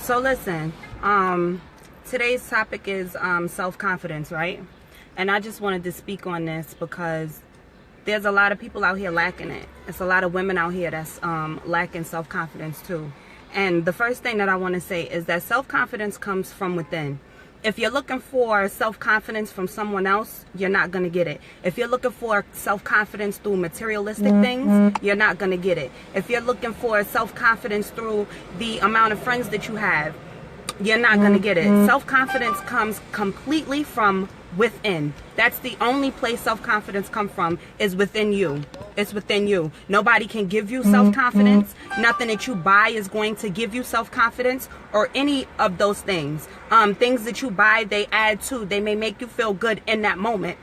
So listen, today's topic is self-confidence, right? And I just wanted to speak on this because there's a lot of people out here lacking it. It's a lot of women out here that's lacking self-confidence too. And the first thing that I want to say is that self-confidence comes from within. If you're looking for self-confidence from someone else, you're not going to get it. If you're looking for self-confidence through materialistic things, you're not going to get it. If you're looking for self-confidence through the amount of friends that you have, you're not going to get it. Self-confidence comes completely from within. That's the only place self-confidence comes from, is within you. It's within you. Nobody can give you self-confidence. Nothing that you buy is going to give you self-confidence or any of those things. Things that you buy, they add to. They may make you feel good in that moment,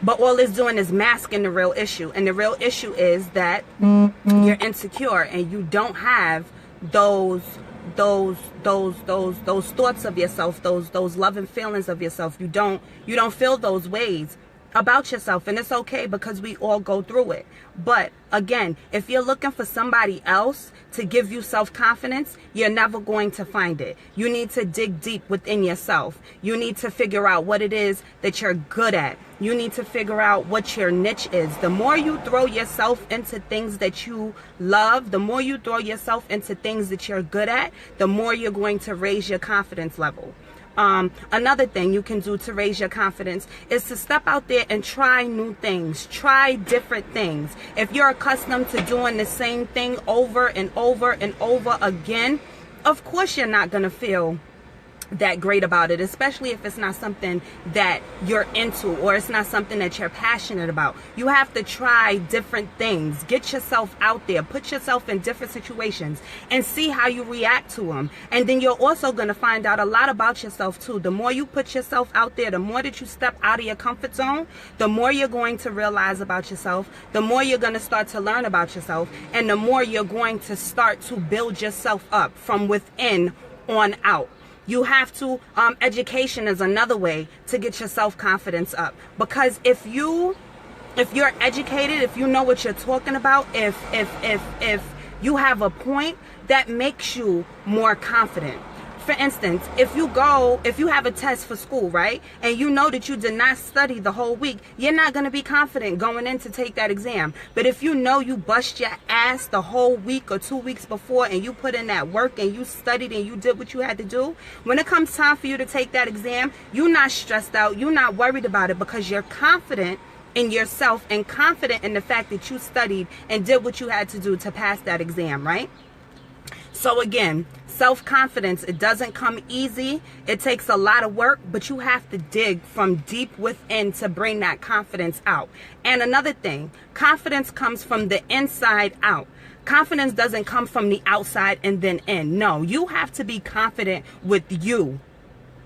but all it's doing is masking the real issue. And the real issue is that you're insecure and you don't have those thoughts of yourself, those loving feelings of yourself. You don't feel those ways about yourself, and it's okay because we all go through it. But again, if you're looking for somebody else to give you self-confidence, you're never going to find it. You need to dig deep within yourself. You need to figure out what it is that you're good at. You need to figure out what your niche is. The more you throw yourself into things that you love, the more you throw yourself into things that you're good at, the more you're going to raise your confidence level. Another thing you can do to raise your confidence is to step out there and try new things. Try different things. If you're accustomed to doing the same thing over and over and over again, of course you're not going to feel that great about it, especially if it's not something that you're into or it's not something that you're passionate about. You have to try different things. Get yourself out there, put yourself in different situations and see how you react to them. And then you're also going to find out a lot about yourself too. The more you put yourself out there, the more that you step out of your comfort zone, the more you're going to realize about yourself, the more you're going to start to learn about yourself, and the more you're going to start to build yourself up from within on out. You have to, education is another way to get your self-confidence up. Because if you're educated, if you know what you're talking about, if you have a point, that makes you more confident. For instance, if you have a test for school, right, and you know that you did not study the whole week, you're not going to be confident going in to take that exam. But if you know you bust your ass the whole week or 2 weeks before and you put in that work and you studied and you did what you had to do, when it comes time for you to take that exam, you're not stressed out, you're not worried about it because you're confident in yourself and confident in the fact that you studied and did what you had to do to pass that exam, right? So again, self-confidence, it doesn't come easy. It takes a lot of work, but you have to dig from deep within to bring that confidence out. And another thing, confidence comes from the inside out. Confidence doesn't come from the outside and then in. No, you have to be confident with you.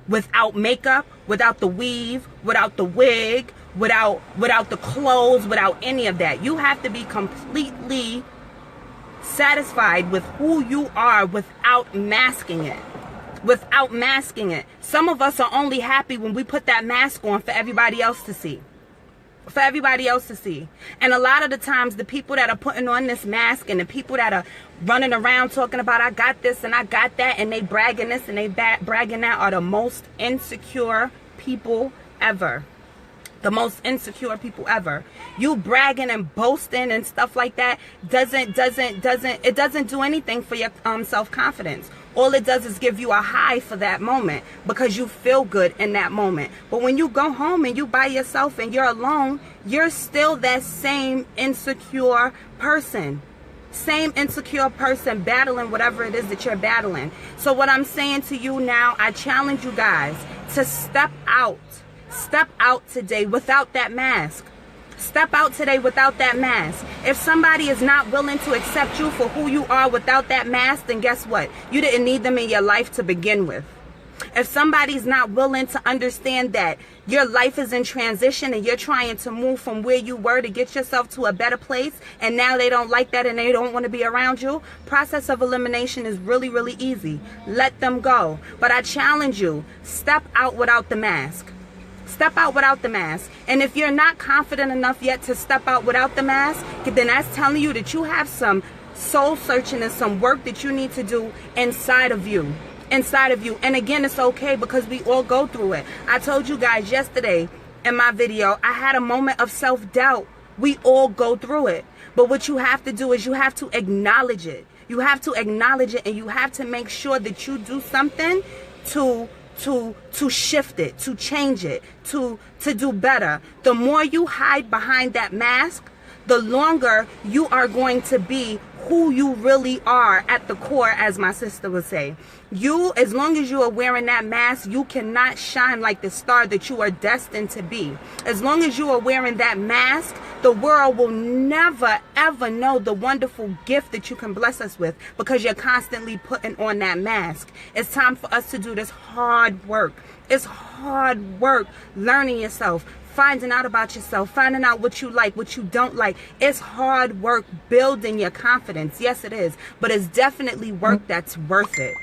Without makeup, without the weave, without the wig, without the clothes, without any of that. You have to be completely satisfied with who you are without masking it. Without masking it. Some of us are only happy when we put that mask on for everybody else to see. For everybody else to see. And a lot of the times the people that are putting on this mask and the people that are running around talking about I got this and I got that and they bragging this and they bragging that are the most insecure people ever. The most insecure people ever. You bragging and boasting and stuff like that doesn't do anything for your self-confidence. All it does is give you a high for that moment because you feel good in that moment. But when you go home and you by yourself and you're alone, you're still that same insecure person. Same insecure person battling whatever it is that you're battling. So what I'm saying to you now, I challenge you guys to step out. Step out today without that mask. Step out today without that mask. If somebody is not willing to accept you for who you are without that mask, then guess what? You didn't need them in your life to begin with. If somebody's not willing to understand that your life is in transition and you're trying to move from where you were to get yourself to a better place, and now they don't like that and they don't want to be around you, process of elimination is really, really easy. Let them go. But I challenge you, step out without the mask. Step out without the mask. And if you're not confident enough yet to step out without the mask, then that's telling you that you have some soul searching and some work that you need to do inside of you. inside of you. And again, it's okay because we all go through it. I told you guys yesterday in my video, I had a moment of self-doubt. We all go through it. But what you have to do is you have to acknowledge it. You have to acknowledge it, and you have to make sure that you do something to shift it, to change it, to do better. The more you hide behind that mask, the longer you are going to be who you really are at the core, as my sister would say. You, as long as you are wearing that mask, you cannot shine like the star that you are destined to be. As long as you are wearing that mask, the world will never, ever know the wonderful gift that you can bless us with, because you're constantly putting on that mask. It's time for us to do this hard work. It's hard work learning yourself, finding out about yourself, finding out what you like, what you don't like. It's hard work building your confidence. Yes, it is. But it's definitely work that's worth it.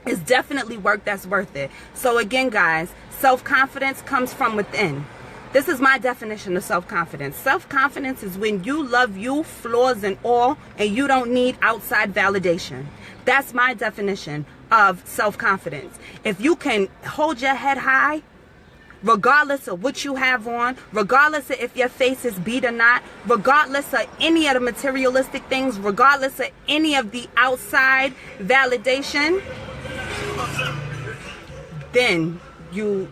It's definitely work that's worth it. So again, guys, self-confidence comes from within. This is my definition of self-confidence. Self-confidence is when you love you, flaws and all, and you don't need outside validation. That's my definition of self-confidence. If you can hold your head high, regardless of what you have on, regardless of if your face is beat or not, regardless of any of the materialistic things, regardless of any of the outside validation, then you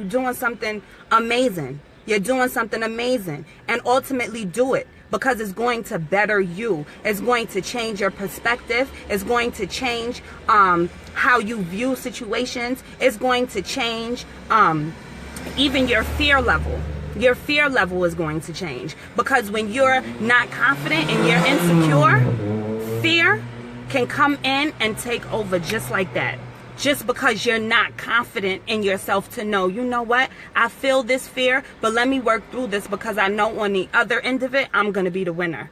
doing something amazing. You're doing something amazing. And ultimately do it, because it's going to better you. It's going to change your perspective. It's going to change how you view situations. It's going to change even your fear level. Your fear level is going to change, because when you're not confident and you're insecure, fear can come in and take over just like that. Just because you're not confident in yourself to know, you know what, I feel this fear, but let me work through this, because I know on the other end of it, I'm going to be the winner.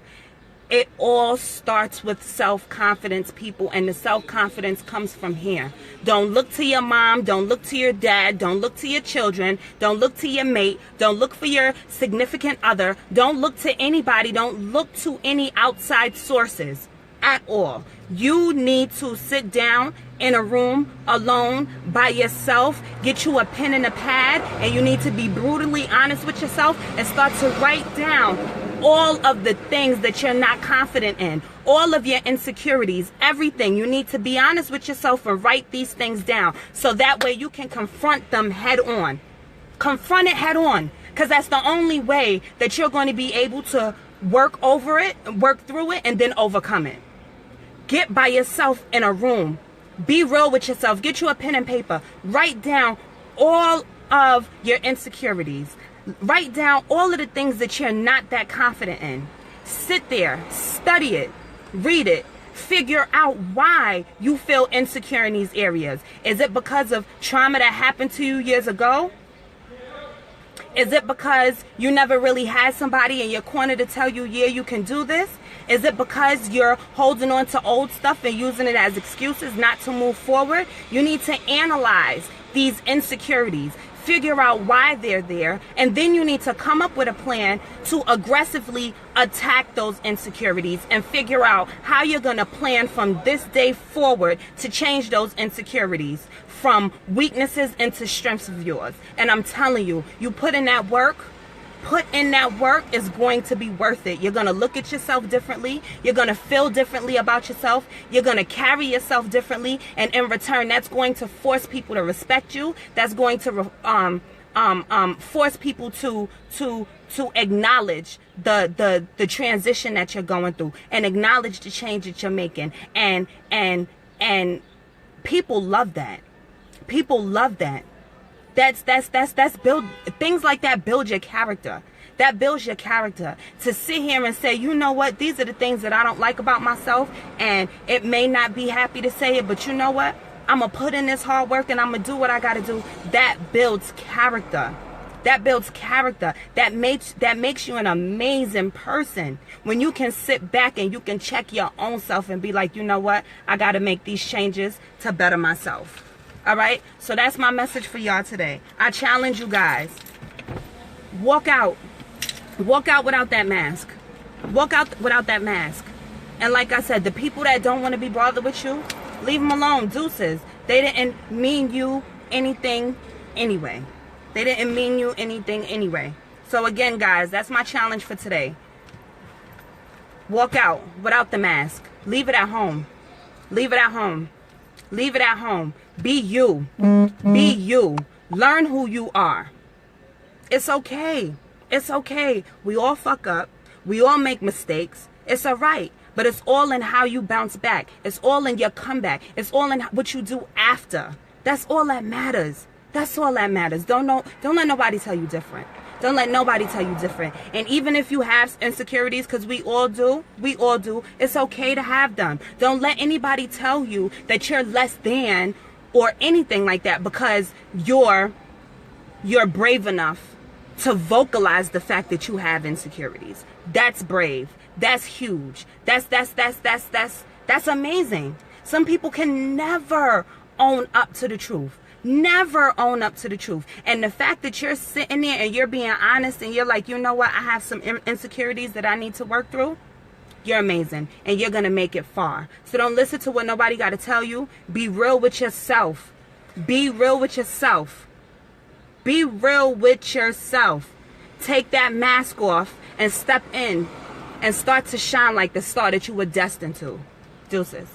It all starts with self-confidence, people, and the self-confidence comes from here. Don't look to your mom, don't look to your dad, don't look to your children, don't look to your mate, don't look for your significant other, don't look to anybody, don't look to any outside sources at all. You need to sit down in a room alone by yourself, get you a pen and a pad, and you need to be brutally honest with yourself and start to write down all of the things that you're not confident in, all of your insecurities, everything. You need to be honest with yourself and write these things down, so that way you can confront them head on. Confront it head on, because that's the only way that you're going to be able to work over it, work through it, and then overcome it. Get by yourself in a room. Be real with yourself. Get you a pen and paper. Write down all of your insecurities. Write down all of the things that you're not that confident in. Sit there, study it, read it, figure out why you feel insecure in these areas. Is it because of trauma that happened to you years ago? Is it because you never really had somebody in your corner to tell you, yeah, you can do this? Is it because you're holding on to old stuff and using it as excuses not to move forward? You need to analyze these insecurities, figure out why they're there, and then you need to come up with a plan to aggressively attack those insecurities and figure out how you're going to plan from this day forward to change those insecurities from weaknesses into strengths of yours. And I'm telling you, you put in that work, is going to be worth it. You're going to look at yourself differently. You're going to feel differently about yourself. You're going to carry yourself differently. And in return, that's going to force people to respect you. That's going to force people to acknowledge the transition that you're going through, and acknowledge the change that you're making. And people love that. People love that. That's build things like that. Build your character. That builds your character. To sit here and say, you know what, these are the things that I don't like about myself, and it may not be happy to say it, but you know what, I'm gonna put in this hard work and I'm gonna do what I gotta do. That builds character. That builds character. That makes you an amazing person. When you can sit back and you can check your own self and be like, you know what, I gotta make these changes to better myself. All right, so that's my message for y'all today. I challenge you guys, walk out without that mask. Walk out without that mask. And like I said, the people that don't want to be bothered with you, Leave them alone. Deuces. They didn't mean you anything anyway. They didn't mean you anything anyway. So again, guys, that's my challenge for today. Walk out without the mask. Leave it at home. Leave it at home. Leave it at home. Be you. Be you. Learn who you are. It's okay. It's okay. We all fuck up. We all make mistakes. It's all right. But it's all in how you bounce back. It's all in your comeback. It's all in what you do after. That's all that matters. That's all that matters. Don't let nobody tell you different. Don't let nobody tell you different. And even if you have insecurities, because we all do, it's okay to have them. Don't let anybody tell you that you're less than or anything like that, because you're brave enough to vocalize the fact that you have insecurities. That's brave. That's huge. That's amazing. Some people can never own up to the truth. Never own up to the truth. And the fact that you're sitting there and you're being honest and you're like, you know what, I have some insecurities that I need to work through. You're amazing. And you're going to make it far. So don't listen to what nobody got to tell you. Be real with yourself. Be real with yourself. Be real with yourself. Take that mask off and step in and start to shine like the star that you were destined to. Deuces.